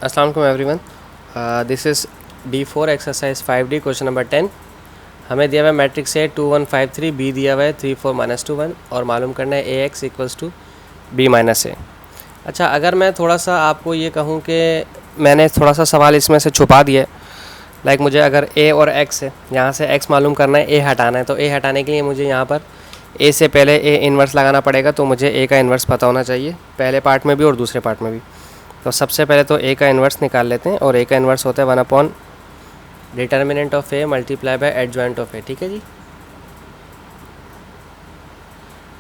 अस्सलाम वालेकुम everyone. This is D4 exercise 5D question number 10। हमें दिया हुआ है मैट्रिक्स ए 2 1 5 3, बी दिया हुआ है 3 4 -2 1 और मालूम करना है AX equals to B minus A. अच्छा, अगर मैं थोड़ा सा आपको ये कहूँ कि मैंने थोड़ा सा सवाल इसमें से छुपा दिया है, लाइक मुझे अगर A और X है, यहाँ से X मालूम करना है, A हटाना है, तो A हटाने के लिए मुझे यहाँ पर A से पहले A इन्वर्स लगाना पड़ेगा। तो मुझे A का इन्वर्स पता होना चाहिए, पहले पार्ट में भी और दूसरे पार्ट में भी। तो सबसे पहले तो A का इन्वर्स निकाल लेते हैं, और A का इन्वर्स होता है 1 upon determinant of A multiply by adjoint of A। ठीक है जी।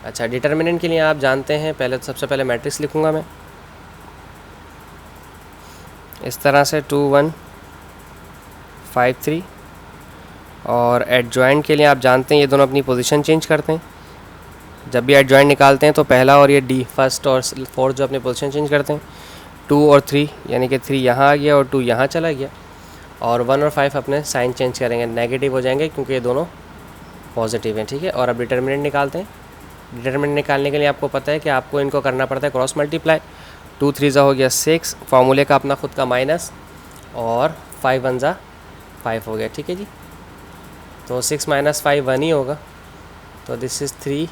अच्छा, डिटर्मिनेंट के लिए आप जानते हैं, पहले तो सबसे पहले मैट्रिक्स लिखूंगा मैं इस तरह से 2 1 5 3, और एडजॉइंट के लिए आप जानते हैं ये दोनों अपनी पोजीशन चेंज करते हैं। जब भी एडजॉइंट निकालते हैं तो पहला और ये D फर्स्ट और फोर्थ जो अपनी पोजीशन चेंज करते हैं। 2 और 3 यानी कि 3 यहाँ आ गया और 2 यहाँ चला गया, और 1 और 5 अपने साइन चेंज करेंगे, नेगेटिव हो जाएंगे क्योंकि ये दोनों पॉजिटिव हैं। ठीक है, और अब डिटर्मिनेंट निकालते हैं। डिटर्मिनेंट निकालने के लिए आपको पता है कि आपको इनको करना पड़ता है क्रॉस मल्टीप्लाई। 2 3 हो गया 6, फार्मूले का अपना खुद का माइनस, और 5 1 5 हो गया। ठीक है जी। तो 6 - 5 1 ही होगा, तो दिस इज़ 3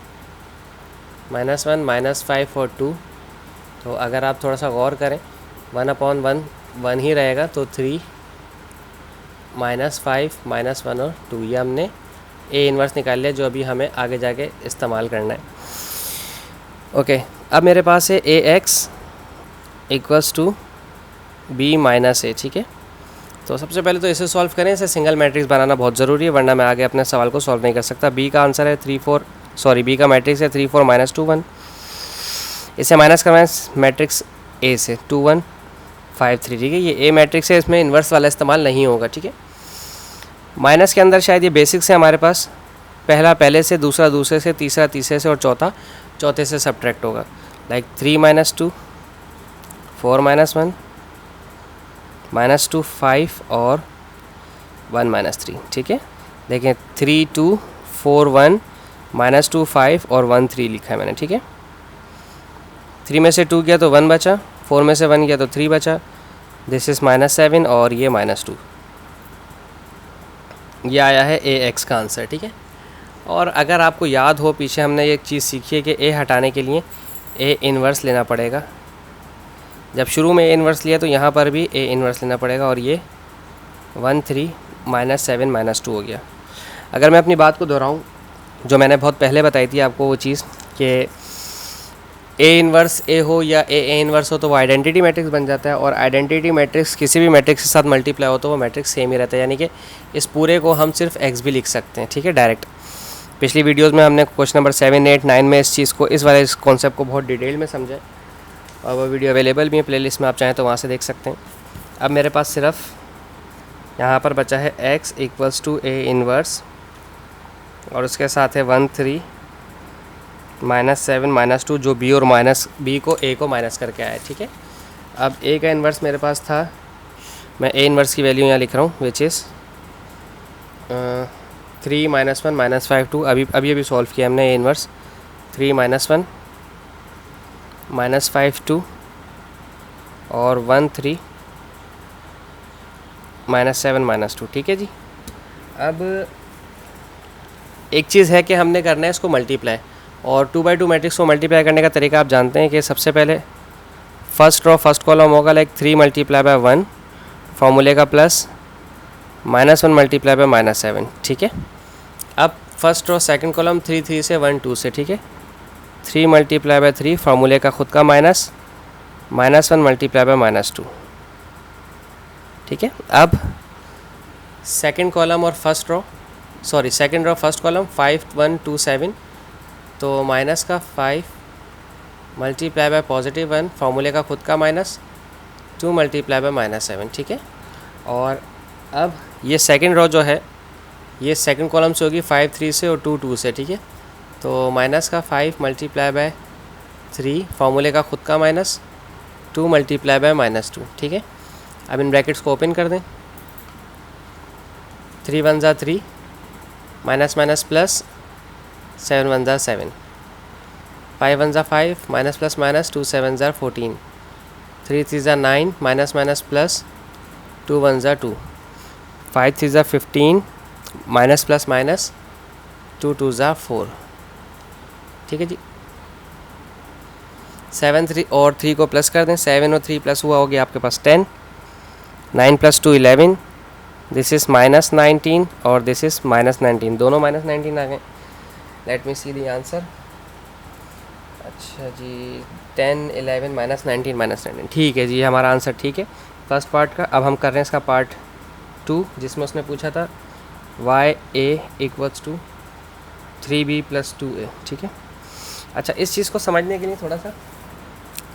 -1 -5 और 2। तो अगर आप थोड़ा सा गौर करें, 1 अपॉन 1 1 ही रहेगा, तो 3 -5 -1 और 2, ये हमने A इन्वर्स निकाल लिया, जो अभी हमें आगे जाके इस्तेमाल करना है। ओके, अब मेरे पास है AX equals to B minus A. ठीक है, तो सबसे पहले तो इसे सॉल्व करें। इसे सिंगल मैट्रिक्स बनाना बहुत ज़रूरी है, वरना मैं आगे अपने सवाल को सॉल्व नहीं कर सकता। B का आंसर है B का मैट्रिक्स है 3 4 -2 1। इसे माइनस करवाएं मैट्रिक्स A से 2 1 5 3। ठीक है, ये A मैट्रिक्स है, इसमें इन्वर्स वाला इस्तेमाल नहीं होगा। ठीक है, माइनस के अंदर शायद ये बेसिक्स है हमारे पास, पहला पहले से, दूसरा दूसरे से, तीसरा तीसरे से, और चौथा चौथे से सब्ट्रैक्ट होगा। लाइक 3 -2 4 -1 -2 5 और 1 -3। ठीक है, देखें 3 2 4 1 -2 5 और 1 3 लिखा है मैंने। ठीक है, 3 में से 2 गया तो 1 बचा, 4 में से 1 गया तो 3 बचा। दिस इज़ -7 और ये -2। ये आया है AX का आंसर। ठीक है, और अगर आपको याद हो, पीछे हमने एक चीज़ सीखी है कि A हटाने के लिए A इन्वर्स लेना पड़ेगा। जब शुरू में A इन्वर्स लिया तो यहाँ पर भी A इन्वर्स लेना पड़ेगा, और ये 1 3 -7 -2 हो गया। अगर मैं अपनी बात को दोहराऊँ, जो मैंने बहुत पहले बताई थी आपको, वो चीज़ कि A इन्वर्स A हो या A इन्वर्स हो तो वो आइडेंटिटी मैट्रिक्स बन जाता है, और आइडेंटिटी मैट्रिक्स किसी भी मैट्रिक्स के साथ मल्टीप्लाई हो तो वो मैट्रिक्स सेम ही रहता है, यानी कि इस पूरे को हम सिर्फ X भी लिख सकते हैं। ठीक है, डायरेक्ट। पिछली वीडियोस में हमने क्वेश्चन नंबर 7 8 9 में इस चीज़ को, इस वाले कॉन्सेप्ट को बहुत डिटेल में समझा है, और वो वीडियो अवेलेबल भी है प्लेलिस्ट में, आप चाहें तो वहाँ से देख सकते हैं। अब मेरे पास सिर्फ यहाँ पर बचा है X equals to A inverse, और उसके साथ है 1 3 -7 -2, जो B और B को A को माइनस करके आया है। ठीक है, अब A का इन्वर्स मेरे पास था, मैं A इन्वर्स की वैल्यू यहाँ लिख रहा हूँ, विच इज़ 3 -1 -5 2। अभी सॉल्व किया हमने A इन्वर्स। 3 -1 -5 2 और 1 3 -7 -2। ठीक है जी। अब एक चीज़ है कि हमने करना है इसको मल्टीप्लाई, और 2 बाई 2 मैट्रिक्स को मल्टीप्लाई करने का तरीका आप जानते हैं कि सबसे पहले फर्स्ट रो फर्स्ट कॉलम होगा, लाइक 3 × 1 फार्मूले का प्लस -1 × -7। ठीक है, अब फर्स्ट रो सेकंड कॉलम 3 3 से 1 2 से। ठीक है, 3 × 3 फार्मूले का खुद का माइनस -1 × -2। ठीक है, अब सेकंड कॉलम और सेकंड रो फर्स्ट कॉलम 5 1 2 7, तो माइनस का 5 × +1 फार्मूले का खुद का -2 × -7। ठीक है, और अब ये सेकंड रो जो है, ये सेकंड कॉलम से होगी 5 3 से और 2 2 से। ठीक है, तो माइनस का 5 × 3 फार्मूले का खुद का -2 × -2। ठीक है, अब इन ब्रैकेट्स को ओपन कर दें। 3 1 3 minus minus plus 7 1 7, 5 1 5 minus plus minus 2 7 14, 3 3 ज़ा 9 माइनस माइनस प्लस 2 1 ज़ा 2, 5 3 ज़ा 15 माइनस प्लस माइनस 2 2 ज़ा 4, ठीक है जी। 7 3 और 3 को प्लस कर दें, 7 और 3 प्लस हुआ हो गया आपके पास 10, 9 प्लस 2 11, दिस इज़ माइनस 19 और दिस इज़ माइनस 19, दोनों माइनस 19 आ गए। Let me see the answer. अच्छा जी 10 11 माइनस 19 माइनस 19, ठीक है जी, हमारा आंसर ठीक है फर्स्ट पार्ट का। अब हम कर रहे हैं इसका पार्ट 2, जिसमें उसने पूछा था y a equals to 3b plus 2a, ठीक है। अच्छा इस चीज़ को समझने के लिए थोड़ा सा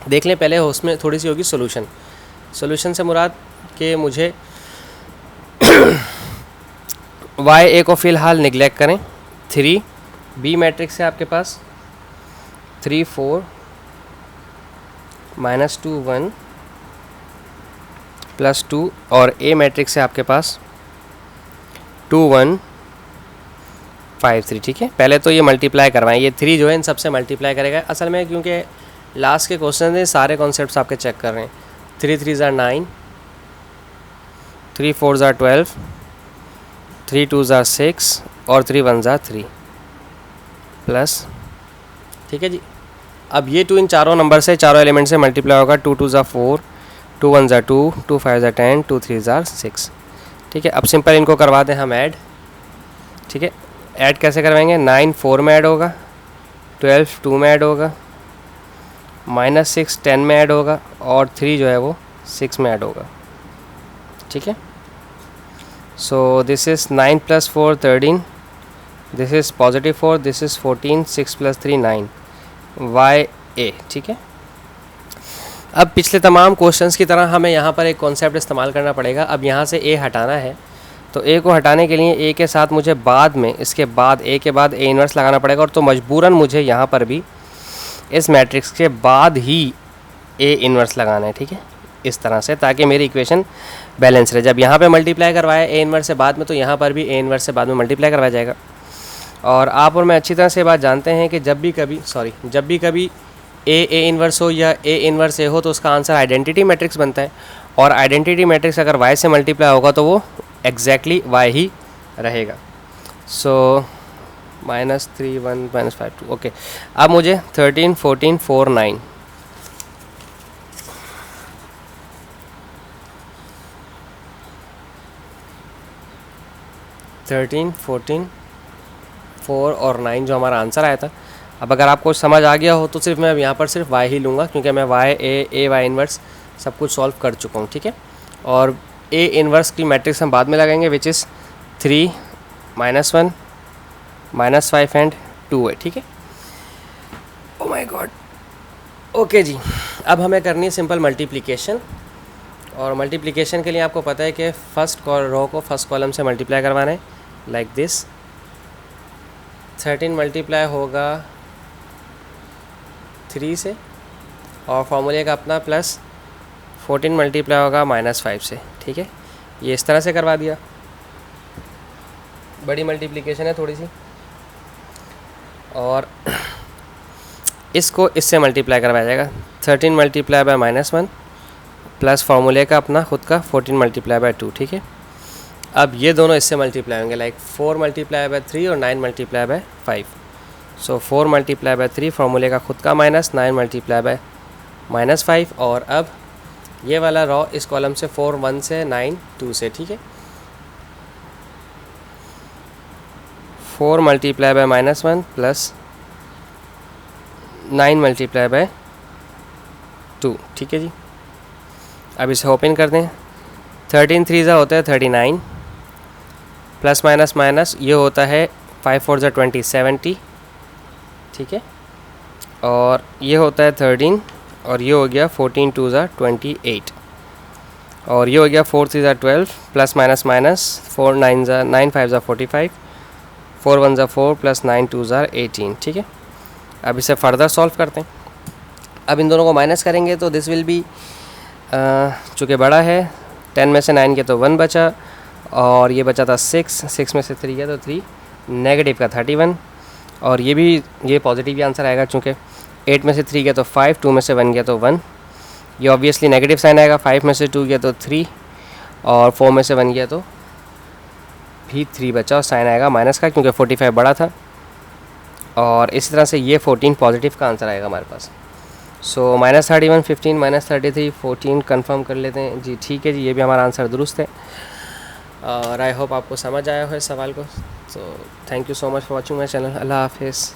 देख लें पहले, उसमें थोड़ी सी होगी सोल्यूशन। सोल्यूशन से मुराद कि मुझे वाई ए को फ़िलहाल निगलेक्ट करें। 3 बी मैट्रिक्स है आपके पास 3 4 माइनस 2 1 प्लस 2, और ए मैट्रिक्स है आपके पास 2 1 5 3, ठीक है। पहले तो ये मल्टीप्लाई करवाएं, ये 3 जो है इन सबसे मल्टीप्लाई करेगा असल में, क्योंकि लास्ट के क्वेश्चन में सारे कॉन्सेप्ट्स आपके चेक कर रहे हैं। 3 3 ज़ा 9, 3 4 ज़ा 12, 3 2 ज़ा 6 और 3 1 ज़ा 3 प्लस, ठीक है जी। अब ये 2 इन चारों नंबर से, चारों एलिमेंट से मल्टीप्लाई होगा। 2 2 ज़ा 4, 2 1 ज़ा 2, 2 5 ज़ा 10, 2 3 ज़ा 6, ठीक है। अब सिंपल इनको करवा दें हम ऐड, ठीक है। ऐड कैसे करवाएंगे? 9 4 में ऐड होगा, 12 2 में ऐड होगा, माइनस 6 10 में ऐड होगा, और 3 जो है वो 6 में ऐड होगा, ठीक है। So this is 9 plus 4 13, this is positive 4, this is 14, 6 plus 3 9, Y A, ठीक है। अब पिछले तमाम क्वेश्चंस की तरह हमें यहाँ पर एक कॉन्सेप्ट इस्तेमाल करना पड़ेगा। अब यहाँ से ए हटाना है, तो ए को हटाने के लिए ए के साथ मुझे बाद में, इसके बाद ए के बाद ए इन्वर्स लगाना पड़ेगा, और तो मजबूरन मुझे यहाँ पर भी इस मैट्रिक्स के बाद ही ए इन्वर्स लगाना है, ठीक है, इस तरह से, ताकि मेरी इक्वेशन बैलेंस रहे। जब यहाँ पे मल्टीप्लाई करवाया ए इन्वर्स से बाद में, तो यहाँ पर भी ए इन्वर्स से बाद में मल्टीप्लाई करवाया जाएगा। और आप और मैं अच्छी तरह से बात जानते हैं कि जब भी कभी ए इन्वर्स हो या ए इन्वर्स ए हो, तो उसका आंसर आइडेंटिटी मैट्रिक्स बनता है, और आइडेंटिटी मैट्रिक्स अगर वाई से मल्टीप्लाई होगा तो वो एग्जैक्टली वाई ही रहेगा। सो -3 1 -5 2, ओके। अब मुझे 13 14 4 9, 13 14 4 और 9 जो हमारा आंसर आया था। अब अगर आपको समझ आ गया हो तो सिर्फ मैं यहाँ पर सिर्फ वाई ही लूँगा, क्योंकि मैं वाई ए वाई इन्वर्स सब कुछ सॉल्व कर चुका हूँ, ठीक है। और ए इन्वर्स की मैट्रिक्स हम बाद में लगाएंगे, विच इज़ 3 -1 -5 एंड 2 है, ठीक है। ओ माय गॉड, ओके जी। अब हमें करनी है सिंपल मल्टीप्लिकेशन, और मल्टीप्लिकेशन के लिए आपको पता है कि फर्स्ट रो को फर्स्ट कॉलम से मल्टीप्लाई करवाना है, लाइक दिस। 13 मल्टीप्लाई होगा 3 से, और फॉर्मूले का अपना प्लस 14 मल्टीप्लाई होगा -5 से, ठीक है। ये इस तरह से करवा दिया, बड़ी मल्टीप्लिकेशन है थोड़ी सी, और इसको इससे मल्टीप्लाई करवाया जाएगा। 13 मल्टीप्लाई बाय -1 प्लस फार्मूले का अपना खुद का 14 मल्टीप्लाई बाय 2, ठीक है। अब ये दोनों इससे मल्टीप्लाई होंगे, लाइक 4 मल्टीप्लाई बाय 3 और 9 multiply by 5। So 4 multiply by 3 फार्मूले का खुद का माइनस, 9 मल्टीप्लाई बाय -5, और अब ये वाला रॉ इस कॉलम से 4 1 से, 9 2 से, ठीक है। 4 multiply by -1 plus 9 multiply by 2, ठीक है जी। अब इसे ओपन कर दें। 13 3 ज़ा होता है 39, प्लस माइनस माइनस ये होता है 5 4 ज़ा 20 70, ठीक है। और ये होता है 13, और ये हो गया 14 2 ज़ा 28, और ये हो गया 4 3 ज़ा 12, प्लस माइनस माइनस 4 9 ज़ा 9 5 ज़ा 45, 4 1 ज़ा 4 प्लस 9 2 ज़ा 18, ठीक है। अब इसे फर्दर सॉल्व करते हैं। अब इन दोनों को माइनस करेंगे तो दिस विल बी, चूँकि बड़ा है 10 में से 9 के तो 1 बचा, और ये बचा था 6 में से 3 गया तो 3, नेगेटिव का 31, और ये पॉजिटिव ही आंसर आएगा, चूँकि 8 में से 3 गया तो 5, 2 में से 1 गया तो 1, ये ऑब्वियसली नेगेटिव साइन आएगा, 5 में से 2 गया तो 3 और 4 में से 1 गया तो भी 3 बचा और साइन आएगा माइनस का क्योंकि 45 बड़ा था। और इसी तरह से ये 14 पॉजिटिव का आंसर आएगा हमारे पास। सो -31, 15, -33, 14 कंफर्म कर लेते हैं जी। ठीक है जी, ये भी हमारा आंसर दुरुस्त है। और आई होप आपको समझ आया हो इस सवाल को। तो thank you so much for watching my channel. अल्लाह हाफिज़।